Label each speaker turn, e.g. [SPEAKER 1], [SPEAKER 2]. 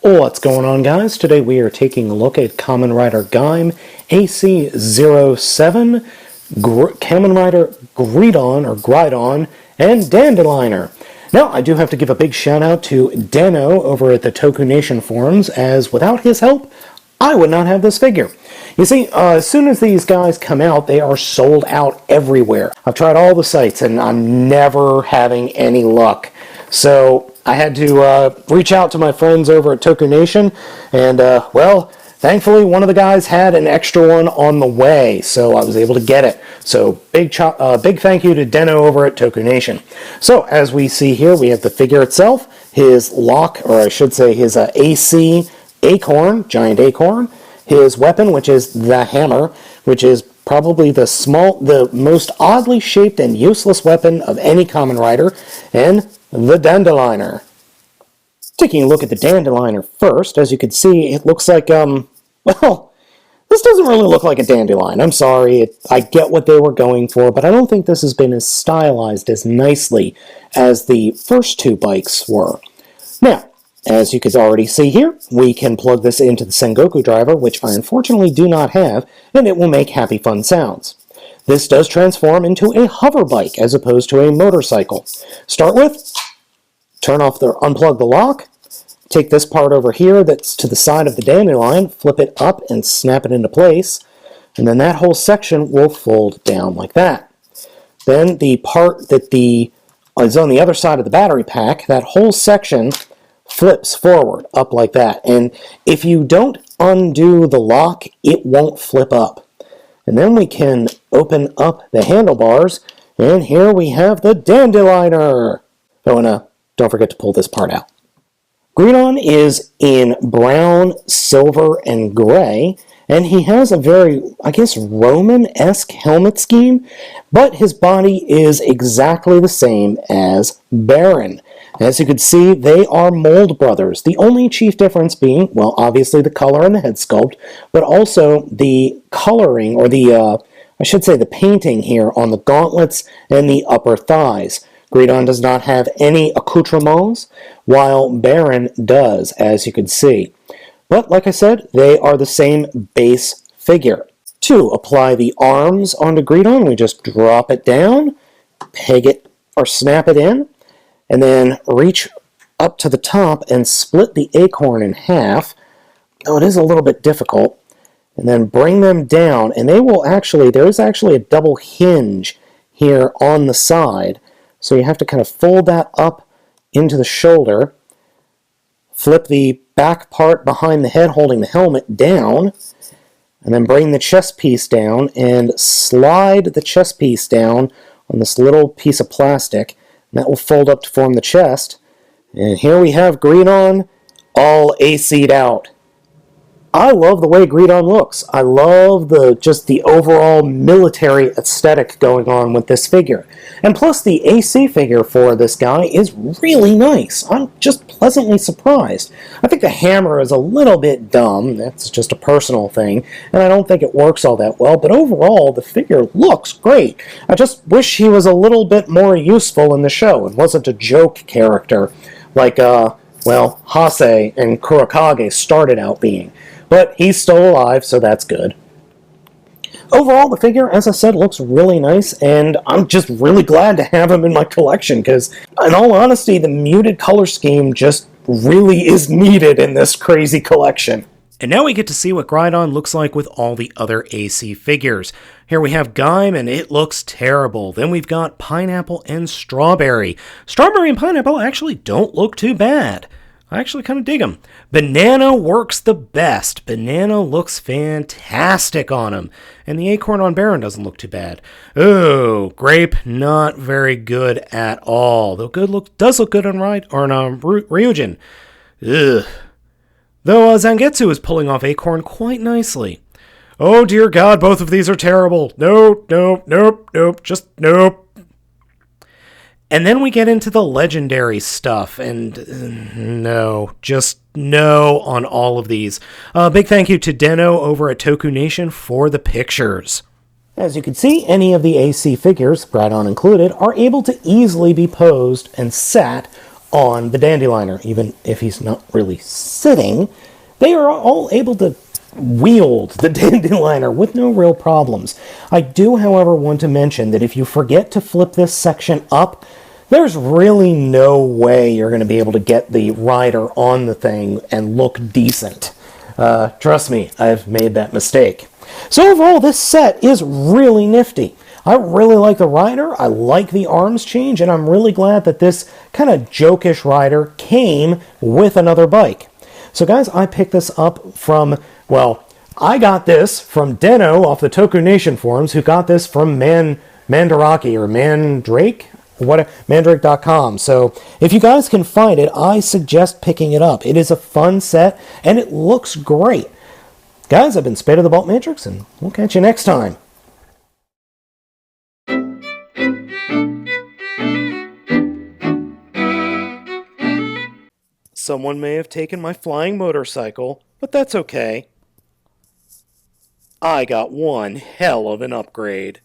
[SPEAKER 1] What's going on, guys? Today we are taking a look at Kamen Rider Gaim AC-07, Kamen Rider Gridon, and Dandelion. Now, I do have to give a big shout out to Dano over at the Toku Nation forums, as without his help, I would not have this figure. You see, as soon as these guys come out, they are sold out everywhere. I've tried all the sites, and I'm never having any luck. So I had to reach out to my friends over at Toku Nation, and, well, thankfully one of the guys had an extra one on the way, so I was able to get it. So big thank you to Deno over at Toku Nation. So as we see here, we have the figure itself, his lock, or I should say his AC acorn, giant acorn, his weapon, which is the hammer, which is probably the most oddly shaped and useless weapon of any Kamen Rider, and the Dandelion. Taking a look at the Dandelion first, as you can see, it looks like, well, this doesn't really look like a dandelion. I'm sorry, I get what they were going for, but I don't think this has been as stylized as nicely as the first two bikes were. Now, as you can already see here, we can plug this into the Sengoku driver, which I unfortunately do not have, and it will make happy fun sounds. This does transform into a hover bike as opposed to a motorcycle. Start with, unplug the lock, take this part over here that's to the side of the dandelion, flip it up and snap it into place, and then that whole section will fold down like that. Then the part that is on the other side of the battery pack, that whole section flips forward, up like that. And if you don't undo the lock, it won't flip up. And then we can open up the handlebars, and here we have the Dandelion. Oh, and don't forget to pull this part out. Gridon is in brown, silver, and gray, and he has a very, I guess, Roman-esque helmet scheme, but his body is exactly the same as Baron. As you can see, they are mold brothers. The only chief difference being, well, obviously the color and the head sculpt, but also the coloring, or I should say the painting here on the gauntlets and the upper thighs. Gridon does not have any accoutrements, while Baron does, as you can see. But, like I said, they are the same base figure. To apply the arms onto Gridon, we just drop it down, peg it, or snap it in, and then reach up to the top and split the acorn in half. Oh, it is a little bit difficult. And then bring them down, and there is actually a double hinge here on the side. So you have to kind of fold that up into the shoulder, flip the back part behind the head holding the helmet down, and then bring the chest piece down and slide the chest piece down on this little piece of plastic. That will fold up to form the chest. And here we have Gridon all AC'd out. I love the way Gridon looks. I love just the overall military aesthetic going on with this figure. And plus the AC figure for this guy is really nice. I'm just pleasantly surprised. I think the hammer is a little bit dumb. That's just a personal thing. And I don't think it works all that well. But overall, the figure looks great. I just wish he was a little bit more useful in the show and wasn't a joke character like, well, Hase and Kurakage started out being. But he's still alive, so that's good. Overall, the figure, as I said, looks really nice, and I'm just really glad to have him in my collection, because, in all honesty, the muted color scheme just really is needed in this crazy collection.
[SPEAKER 2] And now we get to see what Gridon looks like with all the other AC figures. Here we have Gaim, and it looks terrible. Then we've got Pineapple and Strawberry. Strawberry and Pineapple actually don't look too bad. I actually kind of dig him. Banana works the best. Banana looks fantastic on him. And the acorn on Baron doesn't look too bad. Oh, Grape, not very good at all. Though does look good on Ryujin. Ugh. Though Zangetsu is pulling off Acorn quite nicely. Oh dear God, both of these are terrible. Nope, just nope. And then we get into the legendary stuff, and no, just no on all of these. Big thank you to Deno over at Toku Nation for the pictures.
[SPEAKER 1] As you can see, any of the AC figures, Gridon included, are able to easily be posed and sat on the Dandeliiner. Even if he's not really sitting, they are all able to wield the Dandeliiner with no real problems. I do, however, want to mention that if you forget to flip this section up, there's really no way you're going to be able to get the rider on the thing and look decent. Trust me, I've made that mistake. So overall, this set is really nifty. I really like the rider, I like the arms change, and I'm really glad that this kind of jokish rider came with another bike. So guys, I picked this up from, well, I got this from Deno off the Toku Nation forums, who got this from Mandarake or Mandrake? Mandrake.com. So if you guys can find it, I suggest picking it up. It is a fun set, and it looks great. Guys, I've been Spade of the Baltmatrix, and we'll catch you next time.
[SPEAKER 2] Someone may have taken my flying motorcycle, but that's okay. I got one hell of an upgrade.